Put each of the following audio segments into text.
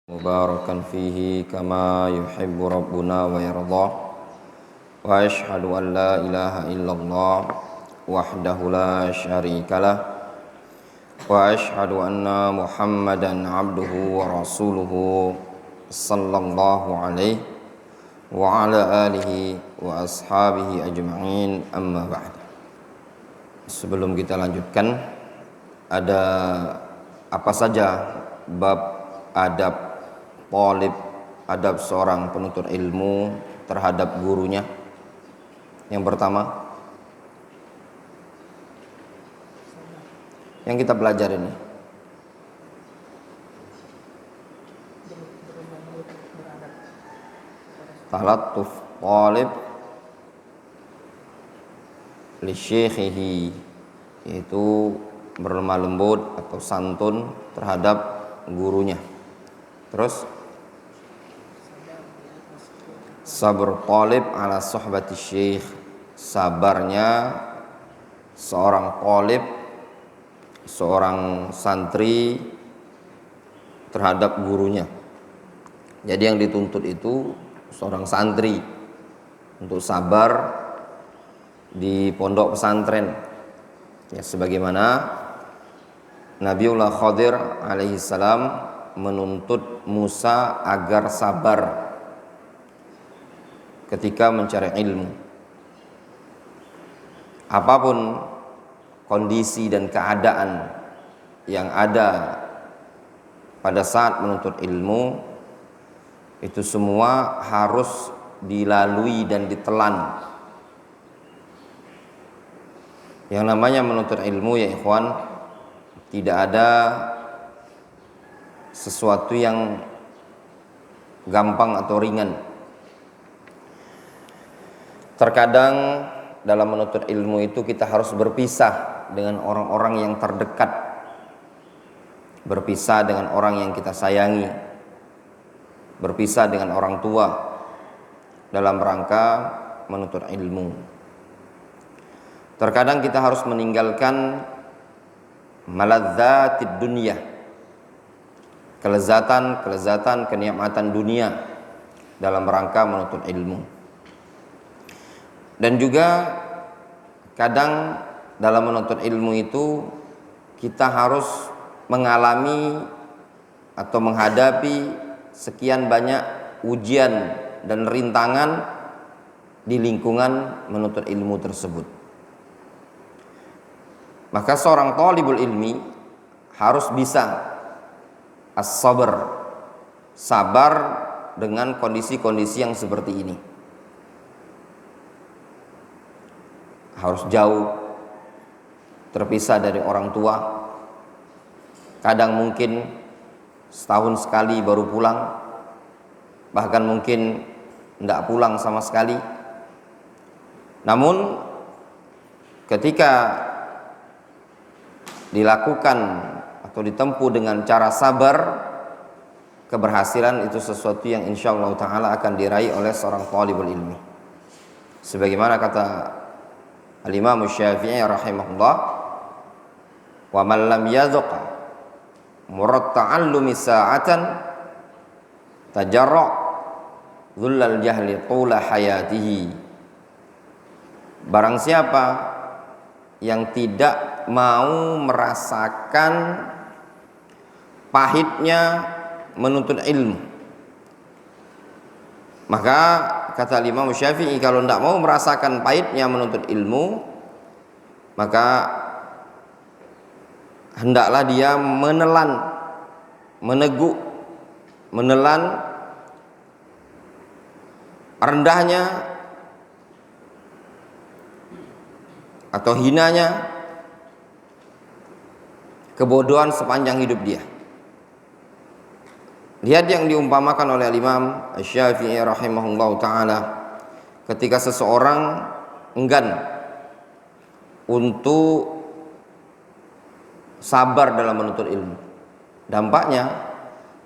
مباركا فيه كما يحب ربنا ويرضى وأشهد أن لا إله إلا الله وحده لا شريك له وأشهد أن محمدا عبده ورسوله صلى الله عليه وعلى آله وأصحابه أجمعين أما بعد. Sebelum kita lanjutkan, ada apa saja bab adab talib, adab seorang penuntut ilmu terhadap gurunya. Yang pertama yang kita pelajari ini, talattuf talib li syekhihi, yaitu berlemah lembut atau santun terhadap gurunya. Terus sabr talib ala sohbati syekh, sabarnya seorang talib, seorang santri terhadap gurunya. Jadi yang dituntut itu seorang santri untuk sabar di pondok pesantren, ya, sebagaimana Nabiullah Khadir alaihi salam menuntut Musa agar sabar ketika mencari ilmu. Apapun kondisi dan keadaan yang ada pada saat menuntut ilmu, itu semua harus dilalui dan ditelan. Yang namanya menuntut ilmu, ya ikhwan, tidak ada sesuatu yang gampang atau ringan. Terkadang dalam menuntut ilmu itu kita harus berpisah dengan orang-orang yang terdekat, berpisah dengan orang yang kita sayangi, berpisah dengan orang tua dalam rangka menuntut ilmu. Terkadang kita harus meninggalkan maladzatid dunya, kelezatan, kenikmatan dunia dalam rangka menuntut ilmu. Dan juga kadang dalam menuntut ilmu itu kita harus mengalami atau menghadapi sekian banyak ujian dan rintangan di lingkungan menuntut ilmu tersebut. Maka seorang thalibul ilmi harus bisa as-sabr, sabar dengan kondisi-kondisi yang seperti ini. Harus jauh, terpisah dari orang tua. Kadang mungkin setahun sekali baru pulang, bahkan mungkin tidak pulang sama sekali. Namun ketika dilakukan atau ditempuh dengan cara sabar, keberhasilan itu sesuatu yang insyaallah ta'ala akan diraih oleh seorang thalibul ilmi. Sebagaimana kata Al-Imam Syafi'i rahimahullah, wa man lam yadhuq murat ta'allumi sa'atan tajarra dhullal jahli tula hayatihi. Barang siapa yang tidak mau merasakan pahitnya menuntut ilmu, maka kata Imam Syafi'i, kalau tidak mau merasakan pahitnya menuntut ilmu, maka hendaklah dia menelan rendahnya atau hinanya kebodohan sepanjang hidup dia. Lihat yang diumpamakan oleh Imam Syafi'i rahimahullah ta'ala, ketika seseorang enggan untuk sabar dalam menuntut ilmu, dampaknya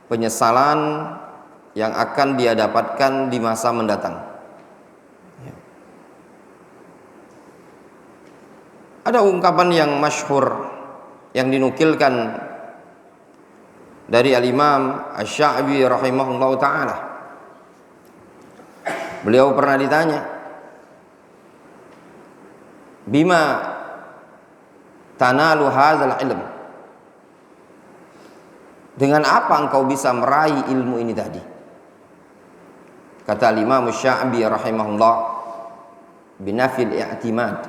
penyesalan yang akan dia dapatkan di masa mendatang. Ada ungkapan yang masyhur yang dinukilkan dari Al-Imam Asy-Sya'bi rahimahullahu taala. Beliau pernah ditanya, bima tanalu hadzal ilm, dengan apa engkau bisa meraih ilmu ini tadi? Kata Imam Asy-Sya'bi rahimahullah, binafil i'timad,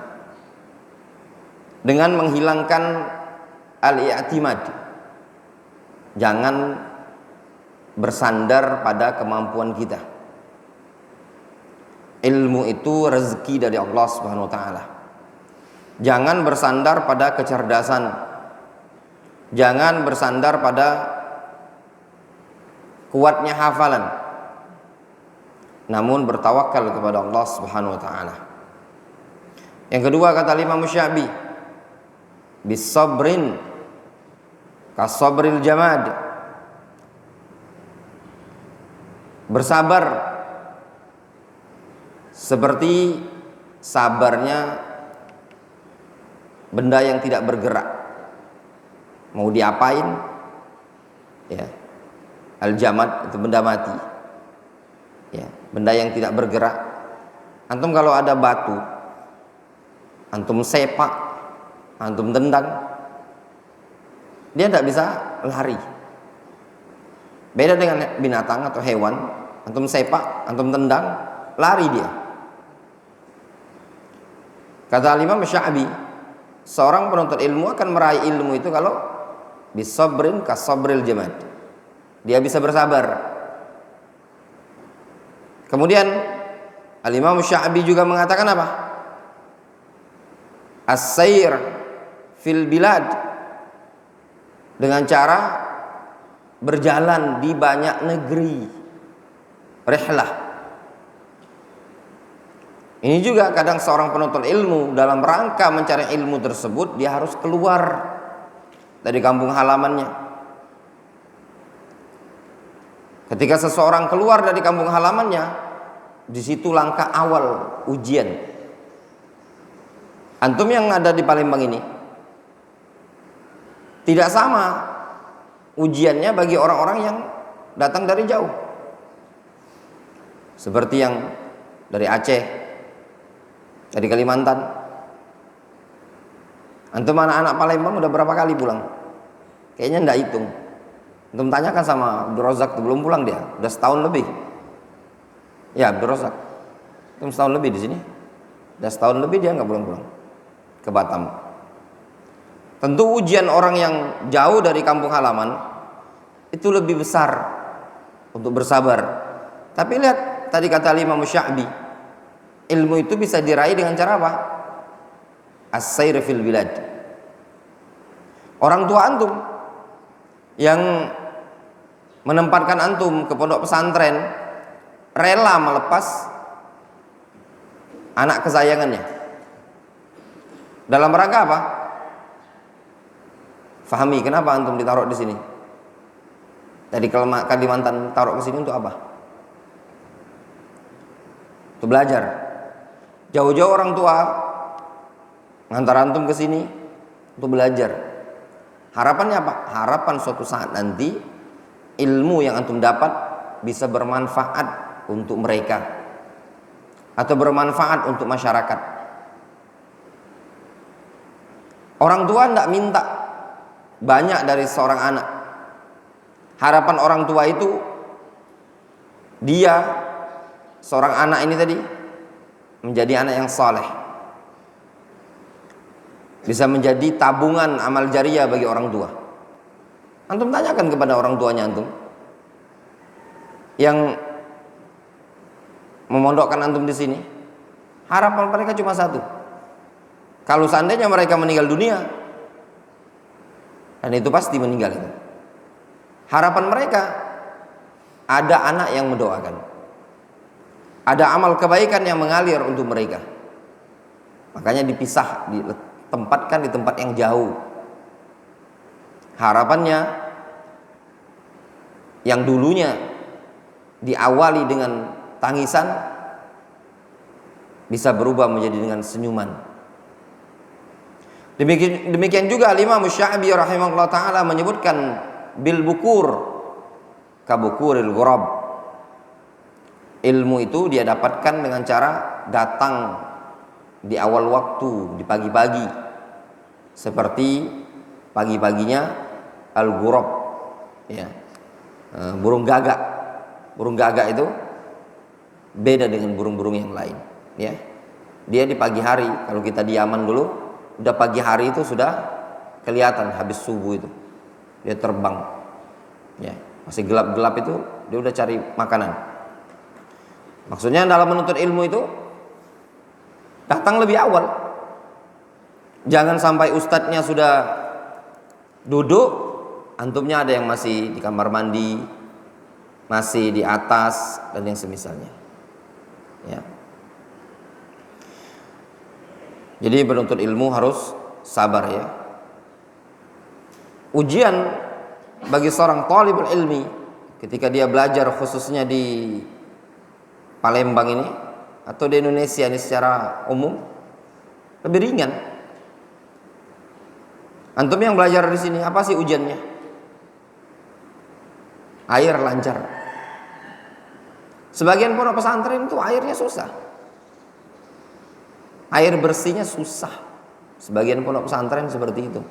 dengan menghilangkan al-i'timad. Jangan bersandar pada kemampuan kita. Ilmu itu rezeki dari Allah Subhanahu wa taala. Jangan bersandar pada kecerdasan. Jangan bersandar pada kuatnya hafalan. Namun bertawakal kepada Allah Subhanahu wa taala. Yang kedua kata Imam Asy-Sya'bi, bisabrin kasabril jamad, bersabar seperti sabarnya benda yang tidak bergerak. Mau diapain? Ya. Al-jamad itu benda mati. Ya, benda yang tidak bergerak. Antum kalau ada batu, antum sepak, antum tendang, dia tidak bisa lari. Beda dengan binatang atau hewan, antum sepak, antum tendang, lari dia. Kata Imam Asy-Sya'bi, seorang penuntut ilmu akan meraih ilmu itu kalau bisabrin kasabril jamad, dia bisa bersabar. Kemudian Al-Imam Asy-Sya'bi juga mengatakan apa? As-sayr fil bilad, dengan cara berjalan di banyak negeri, rihlah. Ini juga kadang seorang penuntut ilmu dalam rangka mencari ilmu tersebut, dia harus keluar dari kampung halamannya. Ketika seseorang keluar dari kampung halamannya, di situ langkah awal ujian. Antum yang ada di Palembang ini, tidak sama ujiannya bagi orang-orang yang datang dari jauh. Seperti yang dari Aceh, dari Kalimantan. Antum anak-anak Palembang udah berapa kali pulang? Kayaknya enggak hitung. Antum tanyakan sama Abdul Razak, belum pulang dia, udah setahun lebih. Ya Abdul Razak, antum setahun lebih di sini. Udah setahun lebih dia enggak pulang-pulang ke Batam. Tentu ujian orang yang jauh dari kampung halaman itu lebih besar untuk bersabar. Tapi lihat tadi kata Imam Asy-Sya'bi, ilmu itu bisa diraih dengan cara apa? As-sayr fil bilad. Orang tua antum yang menempatkan antum ke pondok pesantren rela melepas anak kesayangannya. Dalam rangka apa? Fahami kenapa antum ditaruh di sini? Dari Kalimantan taruh ke sini untuk apa? Untuk belajar. Jauh-jauh orang tua ngantar antum ke sini untuk belajar. Harapannya apa? Harapan suatu saat nanti ilmu yang antum dapat bisa bermanfaat untuk mereka atau bermanfaat untuk masyarakat. Orang tua tidak minta banyak dari seorang anak. Harapan orang tua itu dia, seorang anak ini tadi, menjadi anak yang saleh, bisa menjadi tabungan amal jariah bagi orang tua. Antum tanyakan kepada orang tuanya antum yang memondokkan antum di sini, harapan mereka cuma satu. Kalau seandainya mereka meninggal dunia, dan itu pasti meninggal itu, harapan mereka ada anak yang mendoakan, ada amal kebaikan yang mengalir untuk mereka. Makanya dipisah, ditempatkan di tempat yang jauh. Harapannya yang dulunya diawali dengan tangisan bisa berubah menjadi dengan senyuman. Demikian juga Imam Asy-Sya'bi rahimahullah taala menyebutkan bil bukur kabukuril ghurab. Ilmu itu dia dapatkan dengan cara datang di awal waktu, di pagi-pagi, seperti pagi-paginya al-ghurab, ya, burung gagak. Burung gagak itu beda dengan burung-burung yang lain, ya. Dia di pagi hari. Kalau kita di Yaman dulu, udah pagi hari itu sudah kelihatan habis subuh itu dia terbang, ya. Masih gelap-gelap itu dia udah cari makanan. Maksudnya dalam menuntut ilmu itu datang lebih awal. Jangan sampai ustadznya sudah duduk, antumnya ada yang masih di kamar mandi, masih di atas, dan yang semisalnya, ya. Jadi menuntut ilmu harus sabar, ya. Ujian bagi seorang thalibul ilmi ketika dia belajar, khususnya di Palembang ini atau di Indonesia ini secara umum, lebih ringan. Antum yang belajar di sini, apa sih ujiannya? Air lancar. Sebagian pondok pesantren itu airnya susah, air bersihnya susah. Sebagian pondok pesantren seperti itu,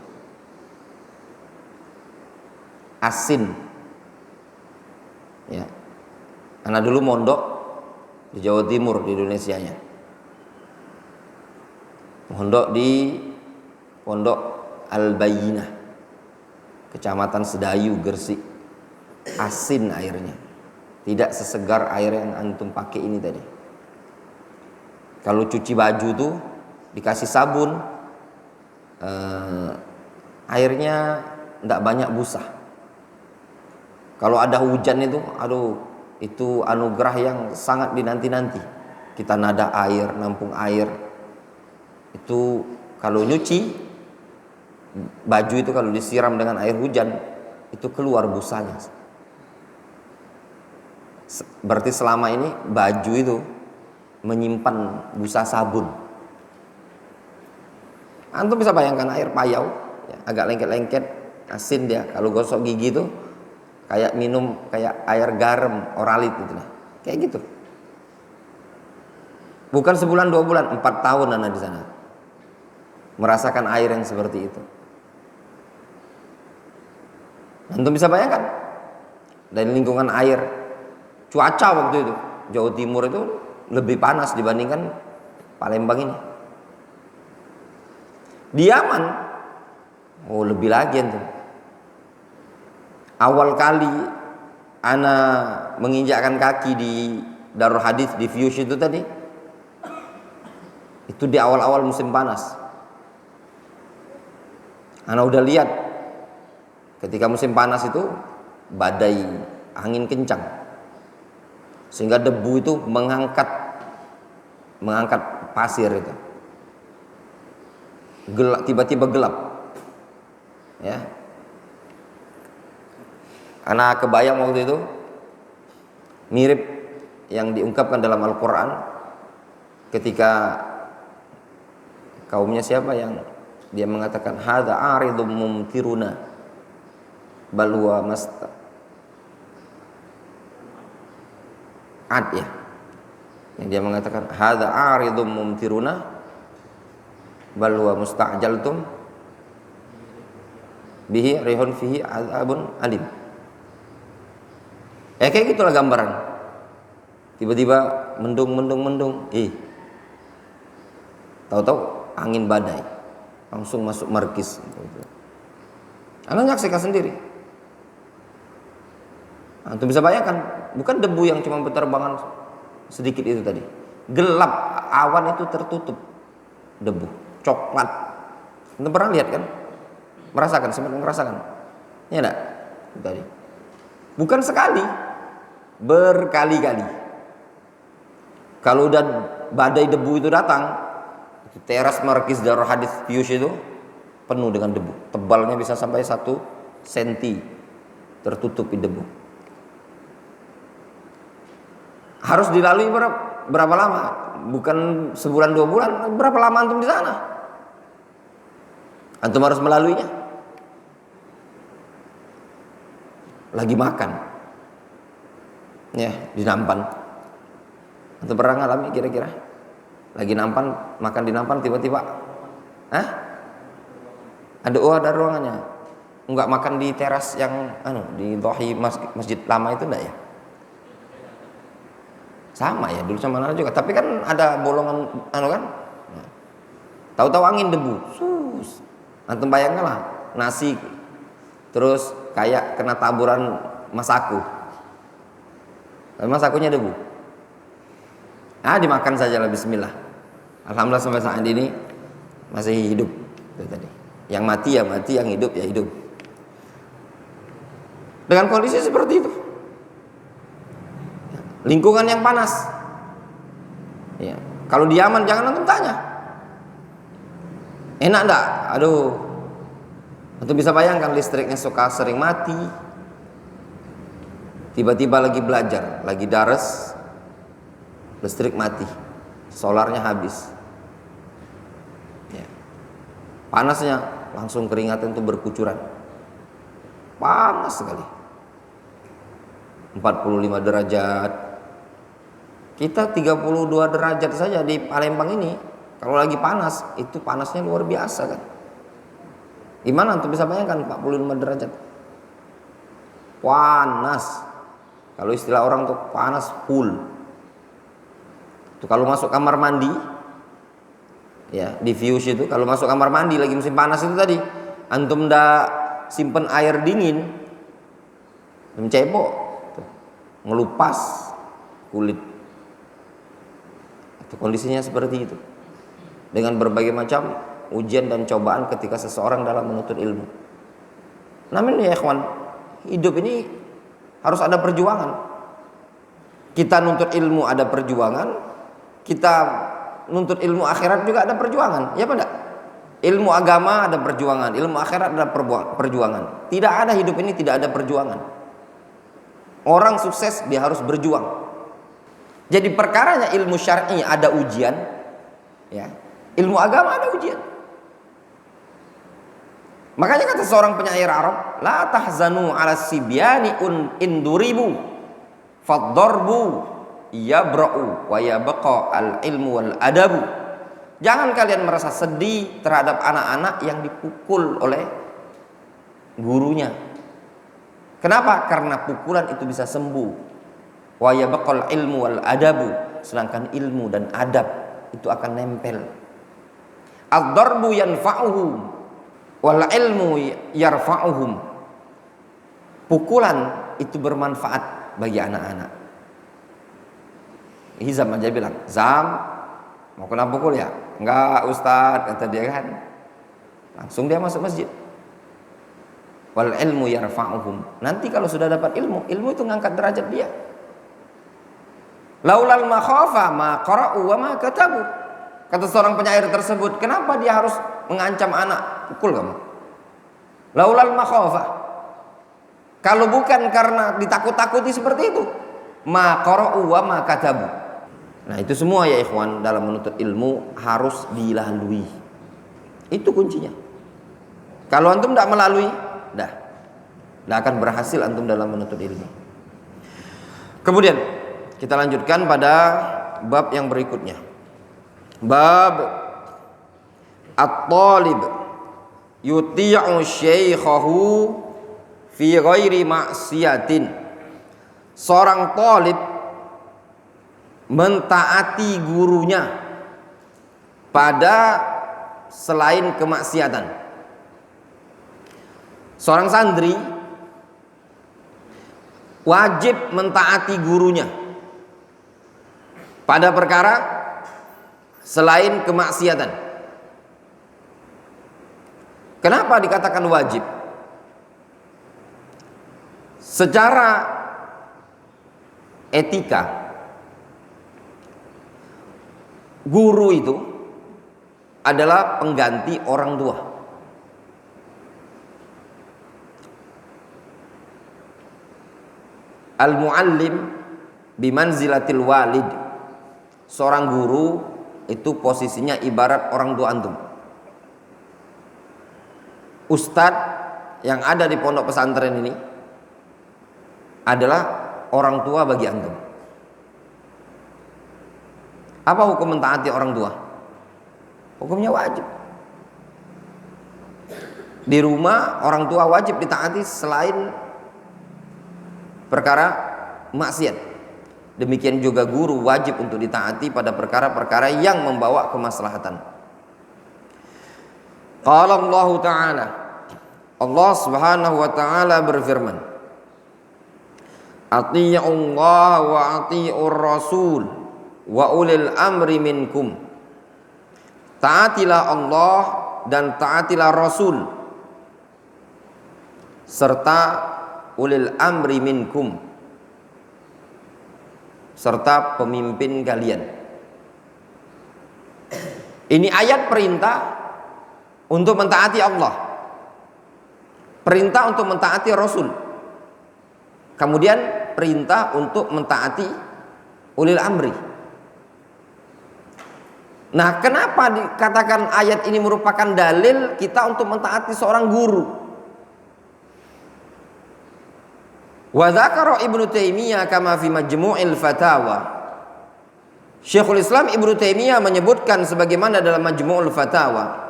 asin, ya. Anak dulu mondok di Jawa Timur, di Indonesianya, mondok di Pondok Al-Bayyinah, Kecamatan Sedayu, Gresik. Asin airnya, tidak sesegar air yang antum pakai ini tadi. Kalau cuci baju tuh dikasih sabun, airnya tidak banyak busa. Kalau ada hujan itu, aduh, itu anugerah yang sangat dinanti-nanti. Kita nada air, nampung air. Itu kalau nyuci baju itu, kalau disiram dengan air hujan, itu keluar busanya. Berarti selama ini baju itu menyimpan busa sabun. Antum bisa bayangkan air payau, ya, agak lengket-lengket, asin dia. Kalau gosok gigi itu kayak minum kayak air garam Oralit gitu lah. Kayak gitu. Bukan sebulan 2 bulan, 4 tahun anak di sana merasakan air yang seperti itu. Antum bisa bayangkan dari lingkungan air. Cuaca waktu itu Jawa Timur itu lebih panas dibandingkan Palembang ini. Di Yaman, oh lebih lagi tuh. Awal kali ana menginjakkan kaki di Darul Hadits di Fuse itu tadi, itu di awal-awal musim panas. Ana udah lihat ketika musim panas itu badai angin kencang, sehingga debu itu mengangkat pasir itu. Gelap, tiba-tiba gelap, ya. Anak kebayang waktu itu mirip yang diungkapkan dalam Al-Quran ketika kaumnya siapa yang dia mengatakan hadza aridum mumtiruna bal huwa ya, yang dia mengatakan hadza aridum mumtiruna bal huwa musta'jaltum bihi rihun fihi azabun alim. Kayak gitulah gambaran. Tiba-tiba mendung. Tahu-tahu angin badai, langsung masuk markis. Anda nyaksikan sendiri. Antum bisa bayangkan, bukan debu yang cuma berterbangan sedikit itu tadi. Gelap, awan itu tertutup debu, coklat. Antum pernah lihat kan? Merasakan, sempat merasakan. Ya enggak? Itu tadi. Bukan sekali, berkali-kali. Kalau udah badai debu itu datang, teras markis Darul Hadits Fuse itu penuh dengan debu. Tebalnya bisa sampai 1 senti tertutupi debu. Harus dilalui berapa lama? Bukan sebulan 2 bulan. Berapa lama antum di sana? Antum harus melaluinya. lagi makan, ya di nampan. Atau pernah ngalami kira-kira? Lagi nampan, makan di nampan tiba-tiba, ada ruangannya. Enggak makan di teras yang di Dohi masjid lama itu enggak ya? Sama ya, dulu sama Nana juga. Tapi kan ada bolongan kan? Tahu-tahu angin debu. Antum bayangkan lah, nasi terus kayak kena taburan masaku. Masakunya debu. Dimakan saja lah, bismillah. Alhamdulillah sampai saat ini masih hidup. Itu tadi. Yang mati ya mati, yang hidup ya hidup. Dengan kondisi seperti itu. Lingkungan yang panas. Ya. Kalau di Yaman jangan antum tanya. Enak enggak? Aduh. Antum bisa bayangkan listriknya suka sering mati. Tiba-tiba lagi belajar, lagi daras, listrik mati, solarnya habis. Ya. Panasnya langsung keringatan itu berkucuran. Panas sekali. 45 derajat. Kita 32 derajat saja di Palembang ini. Kalau lagi panas, itu panasnya luar biasa kan. Gimana antum bisa bayangkan 45 derajat? Panas. Kalau istilah orang tuh panas full. Tuh kalau masuk kamar mandi, ya di Fuse itu kalau masuk kamar mandi lagi musim panas itu tadi, antum dah simpen air dingin, mencebok, ngelupas kulit. Itu kondisinya seperti itu. Dengan berbagai macam ujian dan cobaan ketika seseorang dalam menuntut ilmu. Namun ya ikhwan, hidup ini harus ada perjuangan. Kita nuntut ilmu ada perjuangan, kita nuntut ilmu akhirat juga ada perjuangan, ya apa enggak? Ilmu agama ada perjuangan, ilmu akhirat ada perjuangan. Tidak ada hidup ini tidak ada perjuangan. Orang sukses dia harus berjuang. Jadi perkaranya ilmu syar'i ada ujian, ya. Ilmu agama ada ujian. Makanya kata seorang penyair Arab, la tahzanu 'ala sibyani induribu faddarbu yabra'u wa yabqa al-ilmu wal adabu. Jangan kalian merasa sedih terhadap anak-anak yang dipukul oleh gurunya. Kenapa? Karena pukulan itu bisa sembuh. Wa yabqa al-ilmu wal adabu. Sedangkan ilmu dan adab itu akan nempel. Ad-darbu yanfa'uhum wal ilmu yarfa'uhum. Pukulan itu bermanfaat bagi anak-anak. Hizam aja bilang, Zam mau kena pukul ya? Enggak Ustaz, kata dia kan. Langsung dia masuk masjid. Wal ilmu yarfa'uhum. Nanti kalau sudah dapat ilmu, ilmu itu ngangkat derajat dia. Laulal makhafa ma qara'u wa ma katabu. Kata seorang penyair tersebut, kenapa dia harus mengancam anak, pukul kamu? Laulal makhafa. Kalau bukan karena ditakut-takuti seperti itu, ma qara'u wa ma katabu. Nah, itu semua ya ikhwan dalam menuntut ilmu harus dilalui. Itu kuncinya. Kalau antum tidak melalui, tidak akan berhasil antum dalam menuntut ilmu. Kemudian kita lanjutkan pada bab yang berikutnya. Bab at-talib yuti'u syaikhahu fi ghairi ma'siyatin. Seorang talib mentaati gurunya pada selain kemaksiatan. Seorang santri wajib mentaati gurunya pada perkara selain kemaksiatan. Kenapa dikatakan wajib? Secara etika, guru itu adalah pengganti orang tua. Al-muallim bimanzilatil walid. Seorang guru itu posisinya ibarat orang tua antum. Ustadz yang ada di pondok pesantren ini adalah orang tua bagi antum. Apa hukum mentaati orang tua? Hukumnya wajib. Di rumah orang tua wajib ditaati selain perkara maksiat. Demikian juga guru wajib untuk ditaati pada perkara-perkara yang membawa kemaslahatan. Qala Allah Ta'ala, Allah Subhanahu wa taala berfirman, Ati'ullah wa ati'ur rasul wa ulil amri minkum. Taatilah Allah dan taatilah Rasul serta ulil amri minkum, serta pemimpin kalian. Ini ayat perintah untuk mentaati Allah, perintah untuk mentaati Rasul, kemudian perintah untuk mentaati ulil amri. Nah, kenapa dikatakan ayat ini merupakan dalil kita untuk mentaati seorang guru? Wa dzakara Ibnu Taimiyah kama fi Majmu'il Fatawa. Syekhul Islam Ibnu Taimiyah menyebutkan sebagaimana dalam Majmu'ul Fatawa,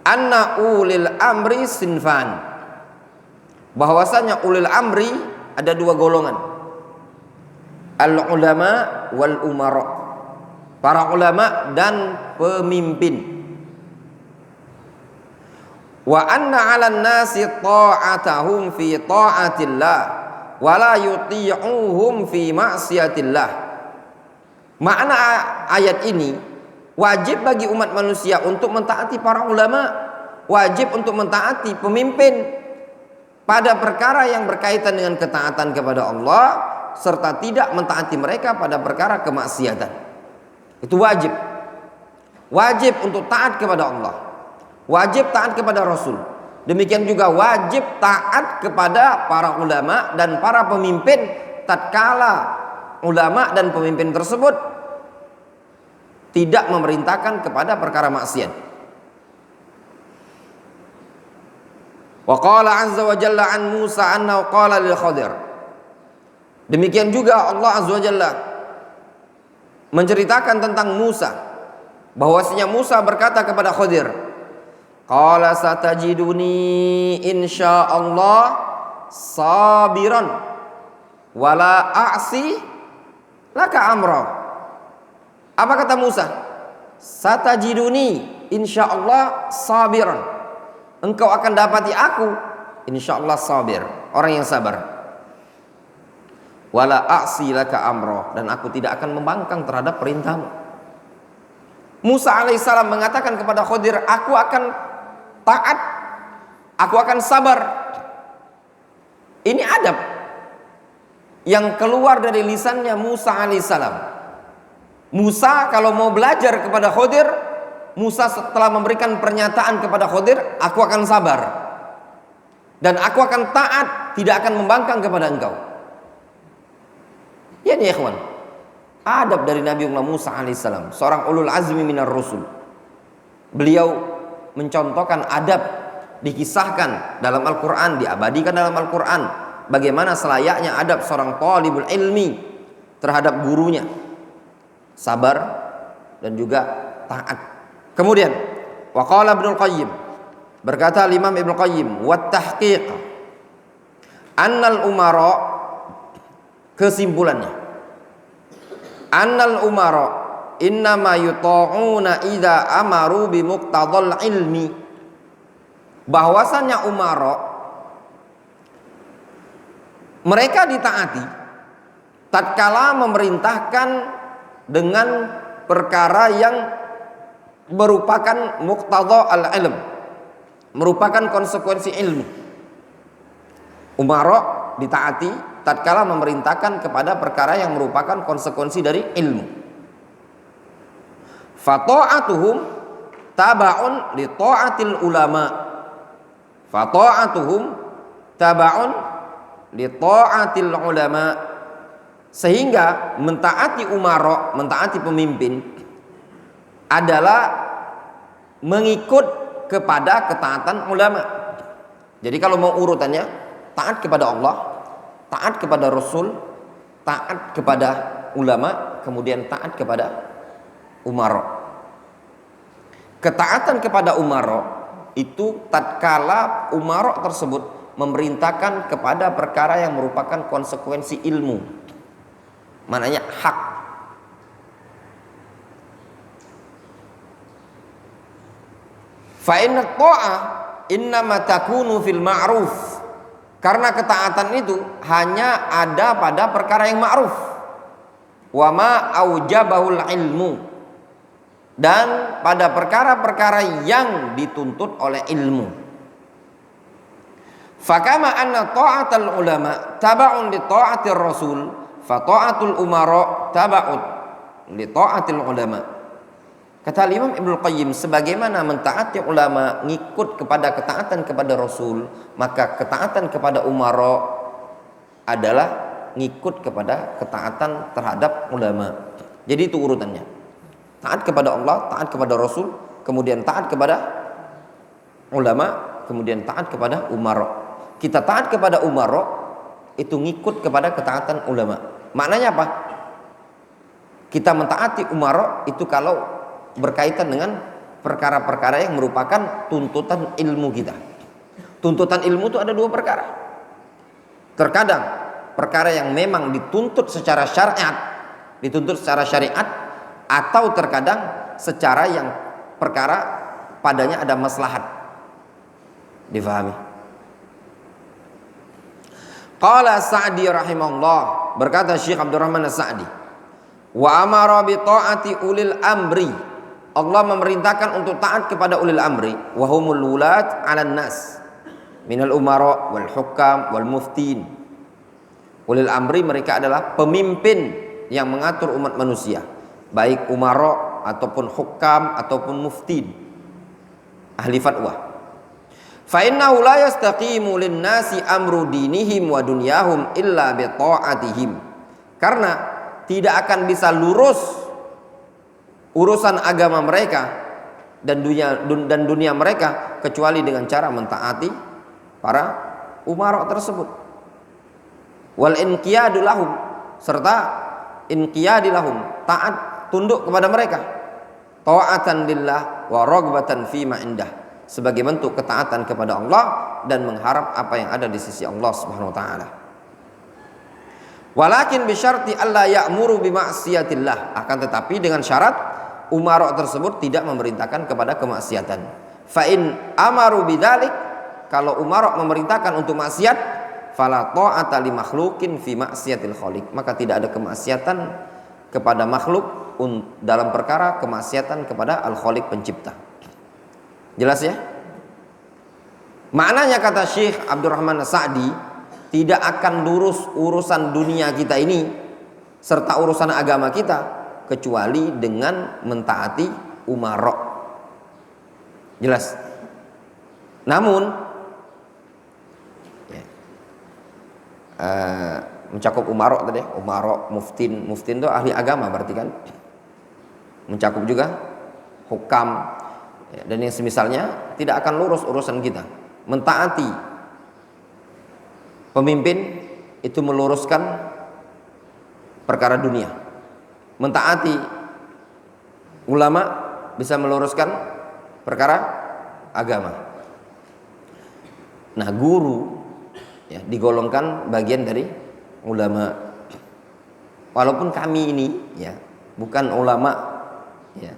anna ulil amri sinfan, bahwasanya ulil amri ada dua golongan, al ulama wal umara, para ulama dan pemimpin. Wa anna 'alan nasi ta'atahum fi ta'atillah wa la yuti'uhum fi ma'siyatillah. Makna ayat ini, wajib bagi umat manusia untuk mentaati para ulama, wajib untuk mentaati pemimpin pada perkara yang berkaitan dengan ketaatan kepada Allah, serta tidak mentaati mereka pada perkara kemaksiatan. Itu wajib. Wajib untuk taat kepada Allah, wajib taat kepada Rasul. Demikian juga wajib taat kepada para ulama dan para pemimpin tatkala ulama dan pemimpin tersebut tidak memerintahkan kepada perkara maksiat. Wa qala azza wa jalla an Musa annahu qala lil Khadir. Demikian juga Allah azza wa jalla menceritakan tentang Musa, bahwasanya Musa berkata kepada Khadir, qala satajiduni insyaallah sabiran wala a'si laka amra. Apa kata Musa? Satajiduni insyaallah sabiran, engkau akan dapati aku insyaallah sabir, orang yang sabar. Wala a'si laka amra, dan aku tidak akan membangkang terhadap perintahmu. Musa alaihissalam mengatakan kepada Khadir, aku akan taat, aku akan sabar. Ini adab yang keluar dari lisannya Musa alaihissalam. Musa kalau mau belajar kepada Khadir, Musa setelah memberikan pernyataan kepada Khadir, aku akan sabar dan aku akan taat, tidak akan membangkang kepada engkau. Ya nih ikhwan, adab dari Nabi Musa alaihissalam, seorang ulul azmi minar rusul. Beliau mencontohkan adab, dikisahkan dalam Al-Quran, diabadikan dalam Al-Quran, bagaimana selayaknya adab seorang talibul ilmi terhadap gurunya, sabar dan juga taat. Kemudian waqala Ibnul Qayyim, berkata Imam Ibnul Qayyim, wat tahqiq annal umara, kesimpulannya, annal umara innama yuta'una idza amaru bi muqtadal ilmi, bahwasanya umara mereka ditaati tatkala memerintahkan dengan perkara yang merupakan muqtada al-ilm, merupakan konsekuensi ilmu. Umara ditaati tatkala memerintahkan kepada perkara yang merupakan konsekuensi dari ilmu. Fata'atuhum taba'un li ta'atil ulama. Fata'atuhum taba'un li ta'atil ulama. Sehingga mentaati umara, mentaati pemimpin adalah mengikut kepada ketaatan ulama. Jadi kalau mau urutannya, taat kepada Allah, taat kepada Rasul, taat kepada ulama, kemudian taat kepada umara. Ketaatan kepada umara itu tatkala umara tersebut memerintahkan kepada perkara yang merupakan konsekuensi ilmu, maknanya hak. Fa inna ta'ah innama takunu fil ma'ruf, karena ketaatan itu hanya ada pada perkara yang ma'ruf. Wa ma aujabahul ilmu, dan pada perkara-perkara yang dituntut oleh ilmu. Fakama anna ta'atul ulama taba'un li ta'atir rasul, fa ta'atul umara taba'un li ta'atil ulama. Kata Imam Ibnu Qayyim, sebagaimana mentaati ulama ngikut kepada ketaatan kepada Rasul, maka ketaatan kepada umara adalah ngikut kepada ketaatan terhadap ulama. Jadi itu urutannya. Taat kepada Allah, taat kepada Rasul, kemudian taat kepada ulama, kemudian taat kepada umara. Kita taat kepada umara itu ngikut kepada ketaatan ulama. Maknanya apa? Kita mentaati umara itu kalau berkaitan dengan perkara-perkara yang merupakan tuntutan ilmu kita. Tuntutan ilmu itu ada dua perkara. Terkadang perkara yang memang dituntut secara syariat, dituntut secara syariat, atau terkadang secara yang perkara padanya ada maslahat. Difahami? Qala Sa'di rahimahullah, berkata Syekh Abdurrahman As-Sa'di, wa amara bi ta'ati ulil amri, Allah memerintahkan untuk taat kepada ulil amri, wa humul wulat 'alan nas minal umara wal hukam wal muftin. Ulil amri mereka adalah pemimpin yang mengatur umat manusia, baik umara ataupun hukam ataupun muftin, ahli fatwa. Fa innahu la yastaqimu lin nasi amru dinihim wa dunyahum illa bi ta'atihim. Karena tidak akan bisa lurus urusan agama mereka dan dunia mereka kecuali dengan cara mentaati para umara tersebut. Wal inqiyadu lahum, serta inqiyadi lahum, taat tunduk kepada mereka. Ta'atan lillah wa raghbatan fi ma indah, sebagai bentuk ketaatan kepada Allah dan mengharap apa yang ada di sisi Allah Subhanahu wa taala. Walakin bi syarti alla ya'muru bi ma'siyatillah, akan tetapi dengan syarat umara tersebut tidak memerintahkan kepada kemaksiatan. Fa in amaru bidzalik, kalau umara memerintahkan untuk maksiat, fala ta'ata li makhluqin fi maksiatil khaliq, maka tidak ada kemaksiatan kepada makhluk dalam perkara kemaksiatan kepada al-khaliq pencipta. Jelas ya? Maknanya kata Syekh Abdurrahman As-Sa'di, tidak akan lurus urusan dunia kita ini serta urusan agama kita kecuali dengan mentaati umara. Jelas. Namun ya, mencakup umara tadi, umara, muftin itu ahli agama berarti kan. Mencakup juga hukam ya, dan yang semisalnya, tidak akan lurus urusan kita. Mentaati pemimpin itu meluruskan perkara dunia. Mentaati ulama bisa meluruskan perkara agama. Nah, guru ya, digolongkan bagian dari ulama. Walaupun kami ini ya bukan ulama ya,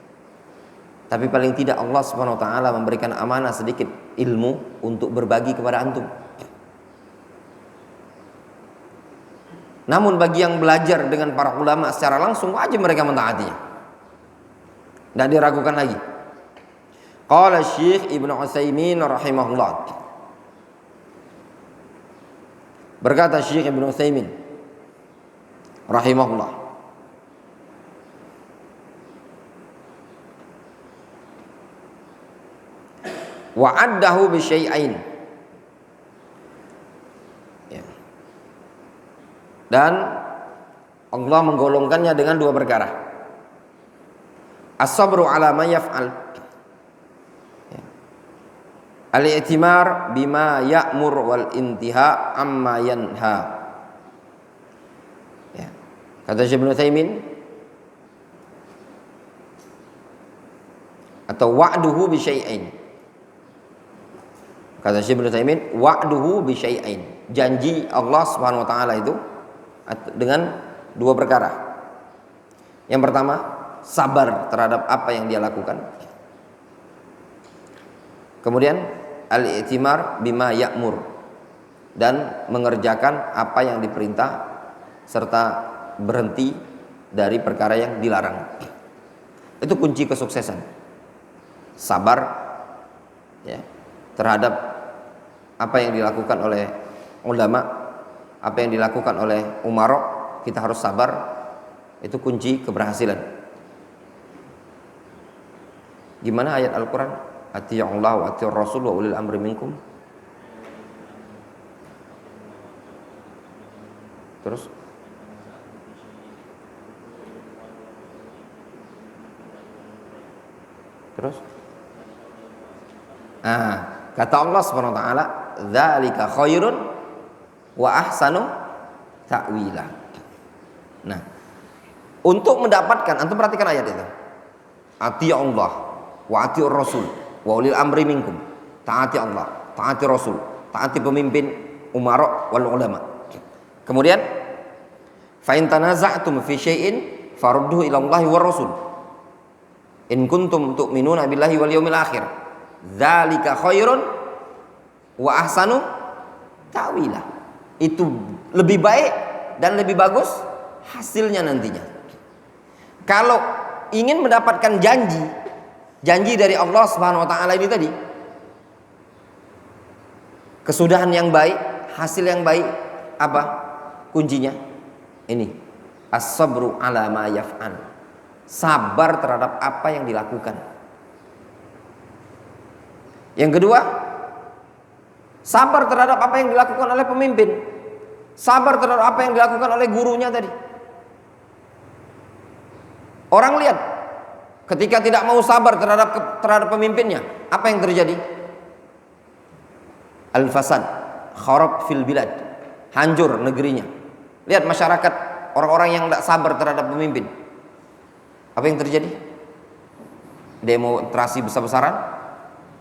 tapi paling tidak Allah Subhanahu wa taala memberikan amanah sedikit ilmu untuk berbagi kepada antum. Namun bagi yang belajar dengan para ulama secara langsung, wajib mereka mentaatinya. Tidak diragukan lagi. Qala Syekh Ibnu Utsaimin rahimahullah, berkata Syekh Ibnu Utsaimin rahimahullah, wa'addahu bi syai'ain, dan Allah menggolongkannya dengan dua perkara. As-sabru ala ma yaf'al, Al-i'timar bima ya'mur wal intiha amma yanha. Ya. Kata Syekh Ibnu Utsaimin, atau wa'duhu bi syai'ain. Kata Syekh Ibnu Utsaimin, wa'duhu bi syai'ain. Janji Allah Subhanahu wa taala itu dengan dua perkara. Yang pertama, sabar terhadap apa yang dia lakukan. Kemudian al-i'timar bima ya'mur, dan mengerjakan apa yang diperintah serta berhenti dari perkara yang dilarang. Itu kunci kesuksesan. Sabar ya, terhadap apa yang dilakukan oleh ulama, apa yang dilakukan oleh umara, kita harus sabar. Itu kunci keberhasilan. Gimana ayat Al-Quran? Ati'ullah wa ati'ur rasul wa ulil amri minkum. Terus kata Allah Subhanahu wa taala, dzalika khairun wa ahsanu ta'wila. Nah, untuk mendapatkan, antum perhatikan ayat itu. Ati'ullah wa ati'ur rasul wa ulil amri minkum. Taati Allah, taati Rasul, taati pemimpin, umara wal ulama. Kemudian fa in tanaza'tum fi syai'in farudduhu ila Allahi war Rasul in kuntum tu'minuna billahi wal yawmil akhir. Dzalika khairun wa ahsanu ta'wila. Itu lebih baik dan lebih bagus hasilnya nantinya. Kalau ingin mendapatkan janji dari Allah Subhanahu wa taala ini tadi, kesudahan yang baik, hasil yang baik, apa kuncinya? Ini, as-sabru ala ma yaf'al. Sabar terhadap apa yang dilakukan. Yang kedua, sabar terhadap apa yang dilakukan oleh pemimpin. Sabar terhadap apa yang dilakukan oleh gurunya tadi. Orang lihat, ketika tidak mau sabar terhadap pemimpinnya, apa yang terjadi? Al-fasad, kharab fil bilad, hancur negerinya. Lihat masyarakat, orang-orang yang tidak sabar terhadap pemimpin, apa yang terjadi? Demonstrasi besar-besaran,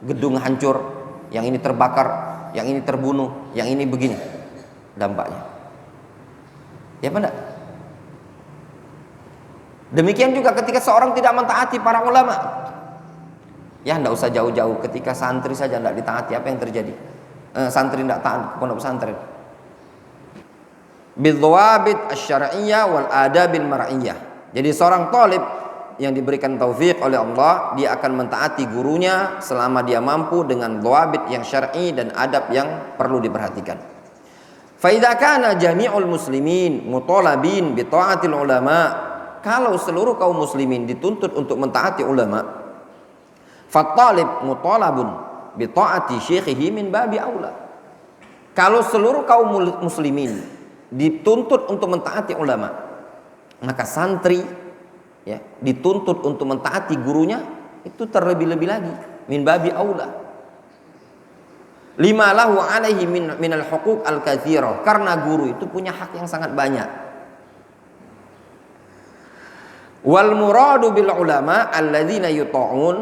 gedung hancur, yang ini terbakar, yang ini terbunuh, yang ini begini dampaknya. Ya apa enggak? Demikian juga ketika seorang tidak mentaati para ulama. Ya tidak usah jauh-jauh, ketika santri saja tidak ditaati, apa yang terjadi? Santri tidak taat ke pondok pesantren. Bidhawabit asy-syar'iyyah wal adabil mar'iyyah. Jadi seorang thalib yang diberikan taufik oleh Allah, dia akan mentaati gurunya selama dia mampu dengan dhawabit yang syar'i dan adab yang perlu diperhatikan. Fa idza kana jami'ul muslimin mutalabin bi ta'atil ulama, kalau seluruh kaum muslimin dituntut untuk mentaati ulama, fattalib mutalabun bi ta'ati syekhihi min babi aula. Kalau seluruh kaum muslimin dituntut untuk mentaati ulama, maka santri ya dituntut untuk mentaati gurunya, itu terlebih-lebih lagi, min babi aula. Lima lahu alaihi minal huquq al-katsirah, karena guru itu punya hak yang sangat banyak. Wal muradu bil ulama alladzina yuta'un,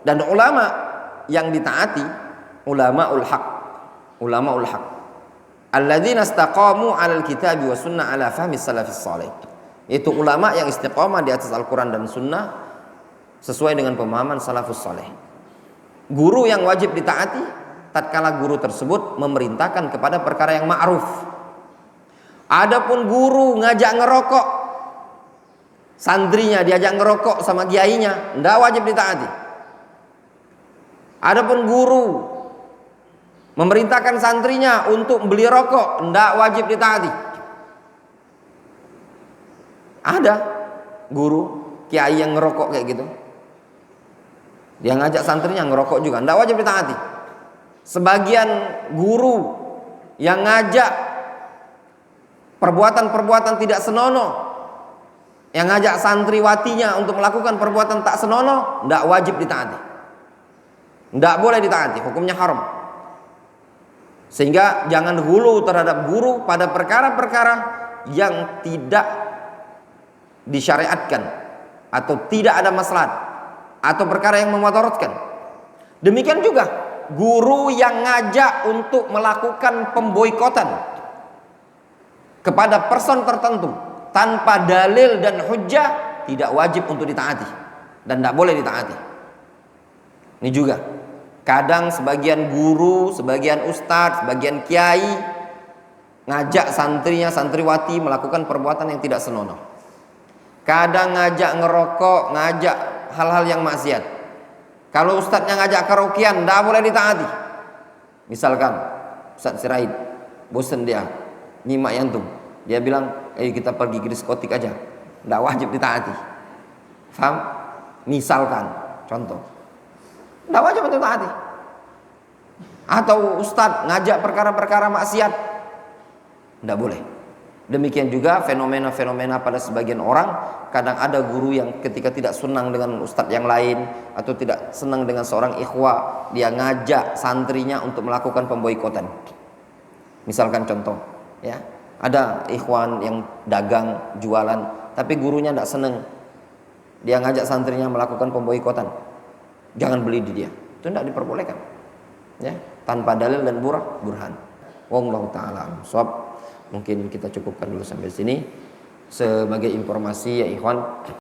dan ulama yang ditaati ulamaul haq, ulamaul haq alladzina istaqamu 'alal kitabi was sunnah 'ala fahmi salafis salih. Itu ulama yang istiqamah di atas Al-Qur'an dan sunnah sesuai dengan pemahaman salafus saleh. Guru yang wajib ditaati tatkala guru tersebut memerintahkan kepada perkara yang ma'ruf. Adapun guru ngajak ngerokok, santrinya diajak ngerokok sama kiainya, tidak wajib ditaati. Adapun guru memerintahkan santrinya untuk beli rokok, tidak wajib ditaati. Ada guru kiai yang ngerokok kayak gitu, dia ngajak santrinya ngerokok juga, tidak wajib ditaati. Sebagian guru yang ngajak perbuatan-perbuatan tidak senonoh, yang ngajak santriwatinya untuk melakukan perbuatan tak senonoh, tidak wajib ditaati, tidak boleh ditaati, hukumnya haram. Sehingga jangan hulu terhadap guru pada perkara-perkara yang tidak disyariatkan atau tidak ada maslahat atau perkara yang memudaratkan. Demikian juga guru yang ngajak untuk melakukan pemboikotan kepada person tertentu tanpa dalil dan hujjah tidak wajib untuk ditaati dan tidak boleh ditaati. Ini juga kadang sebagian guru, sebagian ustadz, sebagian kiai ngajak santrinya, santriwati melakukan perbuatan yang tidak senonoh. Kadang ngajak ngerokok, ngajak hal-hal yang maksiat. Kalau ustadznya ngajak karaokean, tidak boleh ditaati. Misalkan Ustadz Sirait, bosen dia nyimak yantum, dia bilang, ayo kita pergi ke diskotik aja, tidak wajib ditaati. Faham? Misalkan, contoh, tidak wajib untuk taati. Atau ustadz ngajak perkara-perkara maksiat, tidak boleh. Demikian juga fenomena-fenomena pada sebagian orang, kadang ada guru yang ketika tidak senang dengan ustadz yang lain atau tidak senang dengan seorang ikhwah, dia ngajak santrinya untuk melakukan pemboikotan. Misalkan contoh, ya, ada ikhwan yang dagang, jualan, tapi gurunya tidak senang, dia ngajak santrinya melakukan pemboikotan, jangan beli di dia, itu tidak diperbolehkan, ya, tanpa dalil dan burhan. Wallahu ta'ala shawab. Mungkin kita cukupkan dulu sampai sini sebagai informasi ya ikhwan.